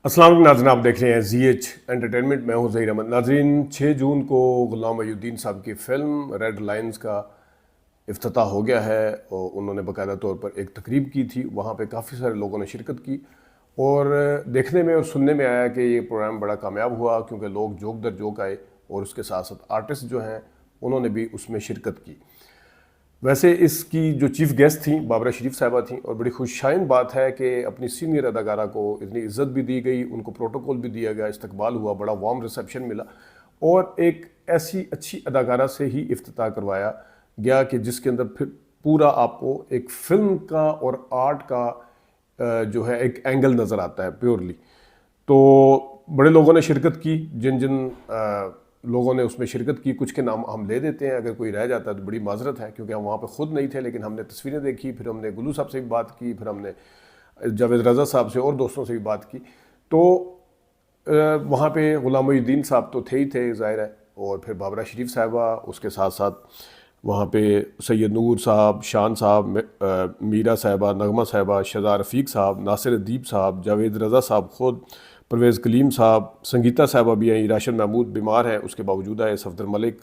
अस्सलाम वालेकुम नाज़रीन, आप देख रहे हैं ZH एंटरटेनमेंट। मैं हूं ज़हीर अहमद। नाज़रीन, 6 जून को ग़ुलाम मोइनुद्दीन साहब की फ़िल्म रेड लाइन्स का इफ्तिताह हो गया है और उन्होंने बाकायदा तौर पर एक तकरीब की थी। वहाँ पे काफ़ी सारे लोगों ने शिरकत की और देखने में और सुनने में आया कि ये प्रोग्राम बड़ा कामयाब हुआ, क्योंकि लोग जोक दर जोक आए और उसके साथ साथ आर्टिस्ट जो हैं उन्होंने भी उसमें शिरकत की। वैसे इसकी जो चीफ़ गेस्ट थी बाबरा शरीफ साहिबा थी और बड़ी खुशशाइन बात है कि अपनी सीनियर अदाकारा को इतनी इज़्ज़त भी दी गई, उनको प्रोटोकॉल भी दिया गया, इस्तकबाल हुआ, बड़ा वार्म रिसेप्शन मिला और एक ऐसी अच्छी अदाकारा से ही इफ्तिताह करवाया गया कि जिसके अंदर फिर पूरा आपको एक फ़िल्म का और आर्ट का जो है एक एंगल नज़र आता है प्योरली। तो बड़े लोगों ने शिरकत की, जिन जिन लोगों ने उसमें शिरकत की कुछ के नाम हम ले देते हैं, अगर कोई रह जाता है तो बड़ी माजरत है, क्योंकि हम वहाँ पे ख़ुद नहीं थे, लेकिन हमने तस्वीरें देखी, फिर हमने गुलू साहब से भी बात की, फिर हमने जावेद रज़ा साहब से और दोस्तों से भी बात की। तो वहाँ पे ग़ुलाम मोइनुद्दीन साहब तो थे ही थे ज़ाहिर है, और फिर बाबरा शरीफ साहिबा, उसके साथ साथ वहाँ पे सैयद नूर साहब, शान साहब, मीरा साहिबा, नगमा साहिबा, शहज़ाद रफ़ीक साहब, नासिर अदीब साहब, जावेद रज़ा साहब ख़ुद, परवेज़ कलीम साहब, संगीता साहिबा भी आई, राशिद महमूद बीमार हैं उसके बावजूद आए, सफदर मलिक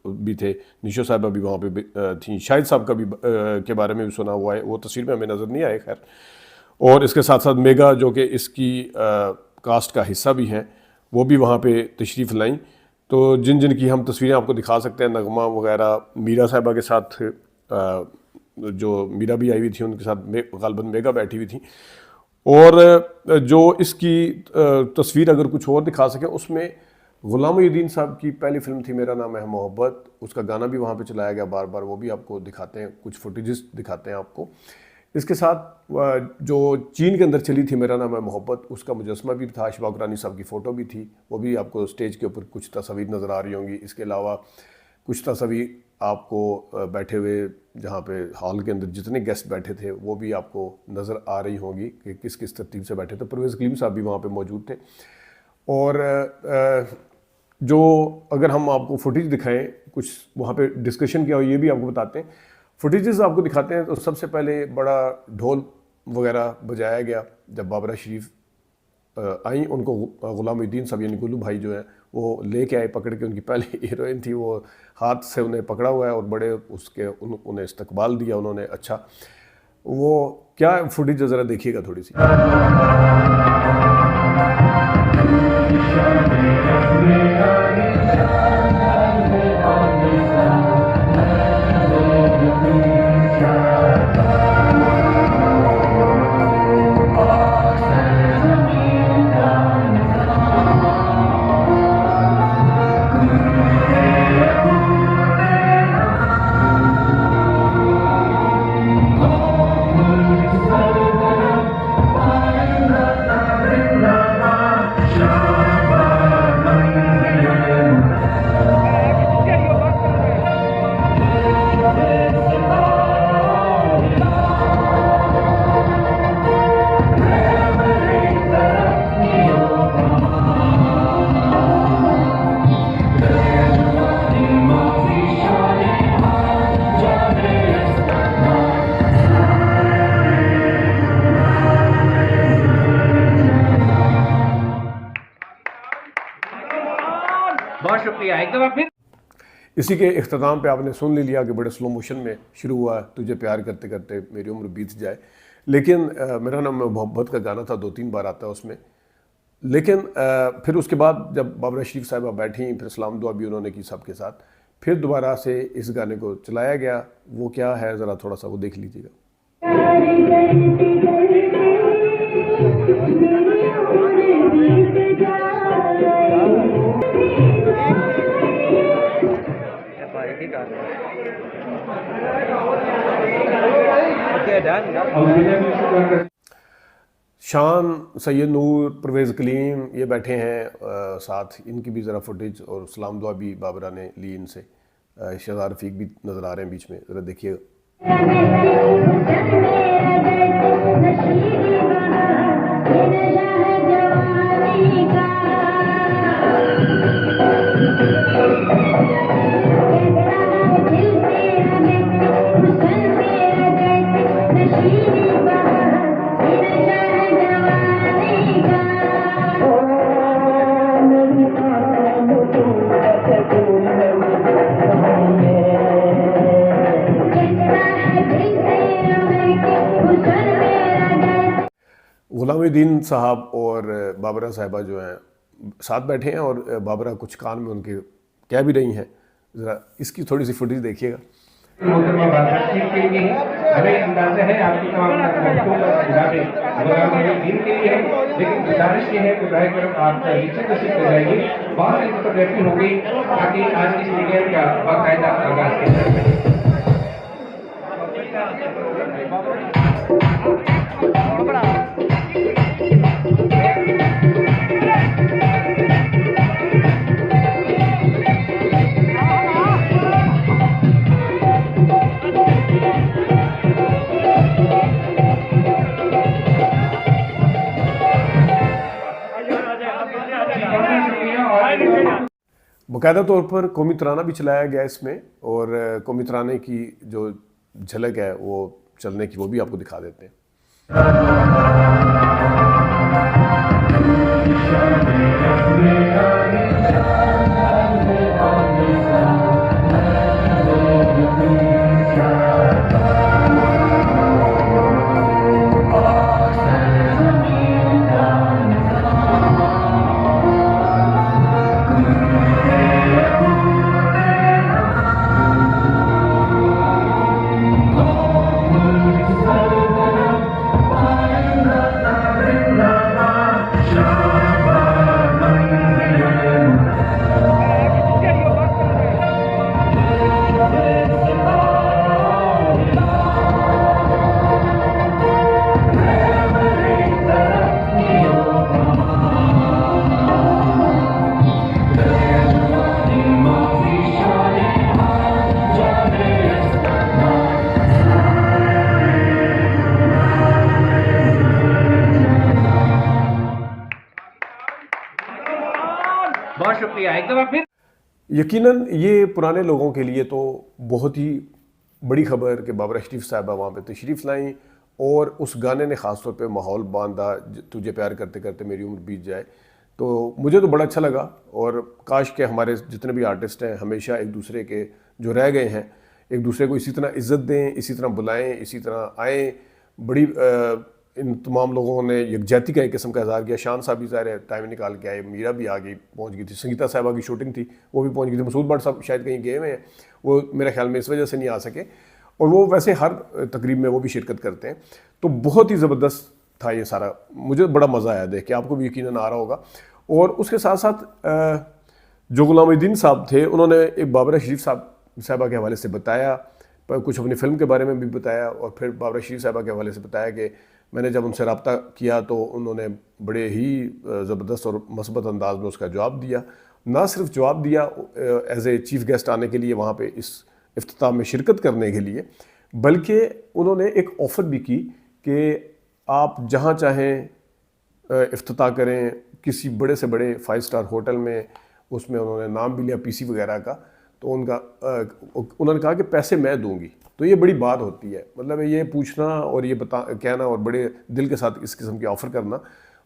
भी थे, निशो साहिबा भी वहाँ पे थी, शाहिद साहब का भी के बारे में भी सुना हुआ है, वो तस्वीर में हमें नज़र नहीं आए खैर। और इसके साथ साथ मेगा जो कि इसकी कास्ट का हिस्सा भी हैं, वो भी वहाँ पे तशरीफ़ लाई। तो जिन जिन की हम तस्वीरें आपको दिखा सकते हैं, नगमा वगैरह, मीरा साहिबा के साथ जो मीरा भी आई हुई थी उनके साथ ग़ालिबन मेगा बैठी हुई थी। और जो इसकी तस्वीर अगर कुछ और दिखा सकें, उसमें ग़ुलाम मोइनुद्दीन साहब की पहली फ़िल्म थी मेरा नाम है मोहब्बत, उसका गाना भी वहाँ पे चलाया गया बार बार, वो भी आपको दिखाते हैं, कुछ फुटेजेस दिखाते हैं आपको। इसके साथ जो चीन के अंदर चली थी मेरा नाम है मोहब्बत, उसका मुजस्मा भी था, अशफाक रानी साहब की फ़ोटो भी थी, वो भी आपको स्टेज के ऊपर कुछ तस्वीर नज़र आ रही होंगी। इसके अलावा कुछ तस्वीर आपको बैठे हुए जहाँ पे हॉल के अंदर जितने गेस्ट बैठे थे वो भी आपको नज़र आ रही होंगी कि किस किस तरतीब से बैठे थे। परवेज़ कलीम साहब भी वहाँ पे मौजूद थे। और जो अगर हम आपको फुटेज दिखाएं, कुछ वहाँ पे डिस्कशन किया हो, ये भी आपको बताते हैं। फुटेजेस आपको दिखाते हैं। तो सबसे पहले बड़ा ढोल वगैरह बजाया गया जब बाबरा शरीफ आई, उनको ग़ुलाम मोइनुद्दीन साहब यानी गुल्लू भाई जो है वो लेके आए पकड़ के, उनकी पहली हीरोइन थी, वो हाथ से उन्हें पकड़ा हुआ है और बड़े उसके उन्हें इस्तकबाल दिया उन्होंने। अच्छा, वो क्या फुटेज ज़रा देखिएगा थोड़ी सी। बहुत शुक्रिया। एक दफ़ा फिर इसी के इख्तिताम पे आपने सुन लिया कि बड़े स्लो मोशन में शुरू हुआ, तुझे प्यार करते करते मेरी उम्र बीत जाए। लेकिन मेरा नाम मोहब्बत का गाना था, 2-3 बार आता है उसमें। लेकिन फिर उसके बाद जब बाबरा शरीफ साहिबा बैठी, फिर सलाम दुआ भी उन्होंने की सबके साथ, फिर दोबारा से इस गाने को चलाया गया। वो क्या है ज़रा थोड़ा सा वो देख लीजिएगा। शान, सैयद नूर, परवेज़ कलीम ये बैठे हैं साथ, इनकी भी ज़रा फुटेज और सलाम दुआ भी बाबरा ने ली इनसे। शहज़ाद रफ़ीक भी नज़र आ रहे हैं बीच में, ज़रा देखिएगा। गुलामुद्दीन साहब और बाबरा साहिबा जो हैं साथ बैठे हैं और बाबरा कुछ कान में उनके कह भी रही हैं। ज़रा इसकी थोड़ी सी फुटेज देखिएगा। मोहतरमा बाबरा शरीफ के लिए हमें अंदाजा है आपकी तमाम तकलीफों का गुजारिश गुलाम दिन के लिए है, लेकिन गुजारिश ये है कि बराए करम आप नीचे तशरीफ ले जाइए। बहुत सी फोटोग्राफी हो गई ताकि आज की स्टेडियम का बाकायदा आगाज किया जा सके। बाकायदा तौर पर कौमी तराना भी चलाया गया इसमें, और कौमी तराने की जो झलक है वो चलने की वो भी आपको दिखा देते हैं। बहुत शुक्रिया, एक दफा फिर। यकीनन ये पुराने लोगों के लिए तो बहुत ही बड़ी खबर कि बाबरा शरीफ साहबा वहाँ पे तशरीफ़ लाई और उस गाने ने ख़ास तौर पे माहौल बांधा, तुझे प्यार करते करते मेरी उम्र बीत जाए। तो मुझे तो बड़ा अच्छा लगा, और काश के हमारे जितने भी आर्टिस्ट हैं हमेशा एक दूसरे के जो रह गए हैं एक दूसरे को इसी तरह इज़्ज़त दें, इसी तरह बुलाएं, इसी तरह आएँ। बड़ी इन तमाम लोगों ने यकजहती का एक किस्म का इज़हार किया। शान साहब भी ज़ाहिर टाइम निकाल के आए, मीरा भी आ गई, पहुंच गई थी, संगीता साहिबा की शूटिंग थी वो भी पहुंच गई थी, मसूद भट्ट साहब शायद कहीं गए हुए हैं, वो मेरे ख्याल में इस वजह से नहीं आ सके, और वो वैसे हर तकरीब में वो भी शिरकत करते हैं। तो बहुत ही ज़बरदस्त था ये सारा, मुझे बड़ा मज़ा आया देख के, आपको भी यकीनन आ रहा होगा। और उसके साथ साथ जो गुलामुद्दीन साहब थे उन्होंने एक बाबरा शरीफ साहिबा के हवाले से बताया, कुछ अपनी फ़िल्म के बारे में भी बताया, और फिर बाबरा शरीफ साहिबा के हवाले से बताया कि मैंने जब उनसे रब्ता किया तो उन्होंने बड़े ही ज़बरदस्त और मस्बत अंदाज में उसका जवाब दिया। ना सिर्फ जवाब दिया एज ए चीफ़ गेस्ट आने के लिए वहाँ पे इस इफ्तिताम में शिरकत करने के लिए, बल्कि उन्होंने एक ऑफ़र भी की कि आप जहाँ चाहें इफ्तिताह करें, किसी बड़े से बड़े 5 स्टार होटल में। उसमें उन्होंने नाम भी लिया पीसी वगैरह का, तो उन्होंने कहा कि पैसे मैं दूंगी। तो ये बड़ी बात होती है, मतलब ये पूछना और ये कहना और बड़े दिल के साथ इस किस्म की ऑफ़र करना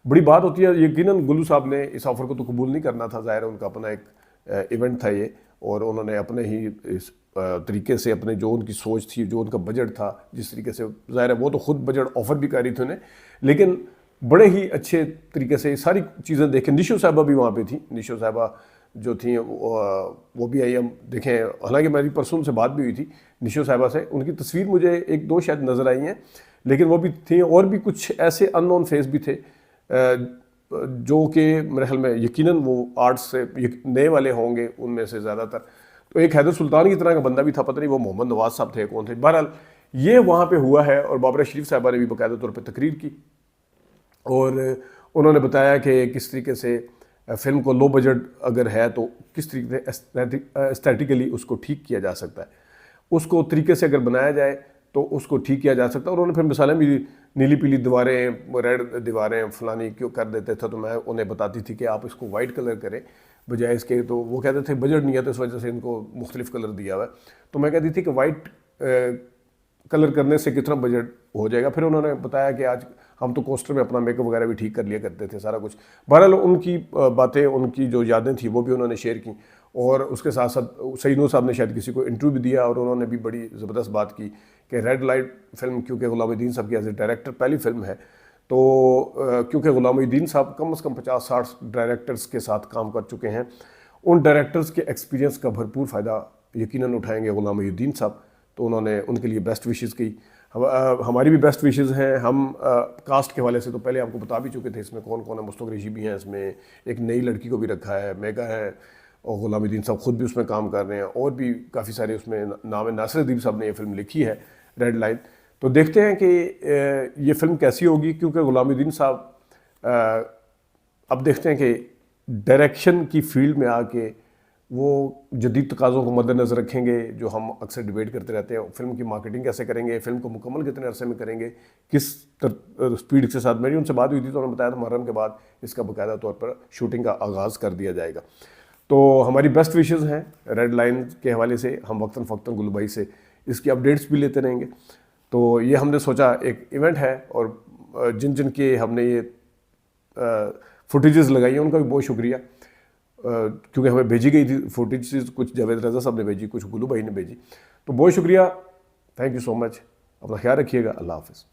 बड़ी बात होती है। यकीनन गुल्लू साहब ने इस ऑफ़र को तो कबूल नहीं करना था, ज़ाहिर है उनका अपना एक इवेंट था ये, और उन्होंने अपने ही इस तरीके से अपने जो उनकी सोच थी, जो उनका बजट था, जिस तरीके से ज़ाहिर है वो तो ख़ुद बजट ऑफ़र भी कर रही थी उन्हें, लेकिन बड़े ही अच्छे तरीके से सारी चीज़ें देखें। निशो साहिबा भी वहाँ पे थी, निशो साहिबा जो थी वो भी आई, हम देखें, हालांकि मेरी परसों उनसे बात भी हुई थी निशो साहिबा से, उनकी तस्वीर मुझे 1-2 शायद नज़र आई हैं, लेकिन वो भी थी, और भी कुछ ऐसे अननोन फेस भी थे जो कि मेरे ख्याल में यकीनन वो आर्ट्स से नए वाले होंगे उनमें से ज़्यादातर। तो एक हैदर सुल्तान की तरह का बंदा भी था, पता नहीं वो मोहम्मद नवाज़ साहब थे कौन थे। बहरहाल ये वहाँ पे हुआ है, और बाबरा शरीफ साहिबा ने भी बाकायदा तौर पे तकरीर की, और उन्होंने बताया कि किस तरीके से फ़िल्म को लो बजट अगर है तो किस तरीके से एस्थेटिकली उसको ठीक किया जा सकता है, उसको तरीके से अगर बनाया जाए तो उसको ठीक किया जा सकता है। और उन्होंने फिर मिसालें भी, नीली पीली दीवारें, रेड दीवारें फलानी क्यों कर देते थे, तो मैं उन्हें बताती थी कि आप इसको वाइट कलर करें बजाय इसके, तो वो कहते थे बजट नहीं है तो इस वजह से इनको मुख्तलिफ कलर दिया हुआ है। तो मैं कहती थी कि वाइट कलर करने से कितना बजट हो जाएगा। फिर उन्होंने बताया कि आज हम तो कोस्टर में अपना मेकअप वगैरह भी ठीक कर लिया करते थे, सारा कुछ। बहरहाल उनकी बातें, उनकी जो यादें थी वो भी उन्होंने शेयर की, और उसके साथ साथ सईद नूर साहब ने शायद किसी को इंटरव्यू भी दिया, और उन्होंने भी बड़ी ज़बरदस्त बात की कि रेड लाइट फिल्म, क्योंकि गुलामुद्दीन साहब की एज ए डायरेक्टर पहली फिल्म है, तो क्योंकि गुलाम मोहिउद्दीन साहब कम से कम 50-60 डायरेक्टर्स के साथ काम कर चुके हैं, उन डायरेक्टर्स के एक्सपीरियंस का भरपूर फ़ायदा यकीनन उठाएंगे गुलाम मोहिउद्दीन साहब। तो उन्होंने उनके लिए बेस्ट विशेज़ की। हमारी भी बेस्ट विशेज़ हैं। हम कास्ट के हवाले से तो पहले आपको बता भी चुके थे इसमें कौन कौन है। मुस्तफ़ा कुरैशी भी हैं इसमें, एक नई लड़की को भी रखा है, मेगा है, और गुलाम मोहिउद्दीन साहब खुद भी उसमें काम कर रहे हैं, और भी काफ़ी सारे उसमें नाम है। नासिर अदीब साहब ने ये फिल्म लिखी है रेड लाइन। तो देखते हैं कि ये फिल्म कैसी होगी, क्योंकि गुलाम मोहिउद्दीन साहब अब देखते हैं कि डायरेक्शन की फील्ड में आके वो जदीद तकाज़ों को मद्देनज़र रखेंगे, जो हम अक्सर डिबेट करते रहते हैं। फिल्म की मार्केटिंग कैसे करेंगे, फिल्म को मुकम्मल कितने अरसे में करेंगे, किस स्पीड के साथ। मेरी उनसे बात हुई थी तो उन्होंने बताया था मुहर्रम के बाद इसका बाकायदा तौर पर शूटिंग का आगाज़ कर दिया जाएगा। तो हमारी बेस्ट विशेज़ हैं रेड लाइन के हवाले से। हम वक्तन फ़क्तन गुलू भाई से इसकी अपडेट्स भी लेते रहेंगे। तो ये हमने सोचा एक इवेंट है, और जिन जिन के हमने ये फुटेजेस लगाई हैं उनका भी बहुत शुक्रिया, क्योंकि हमें भेजी गई थी फुटेजेस, कुछ जावेद रज़ा साहब ने भेजी, कुछ गुलू भाई ने भेजी। तो बहुत शुक्रिया, थैंक यू सो मच। अपना ख्याल रखिएगा। अल्लाह हाफ़िज़।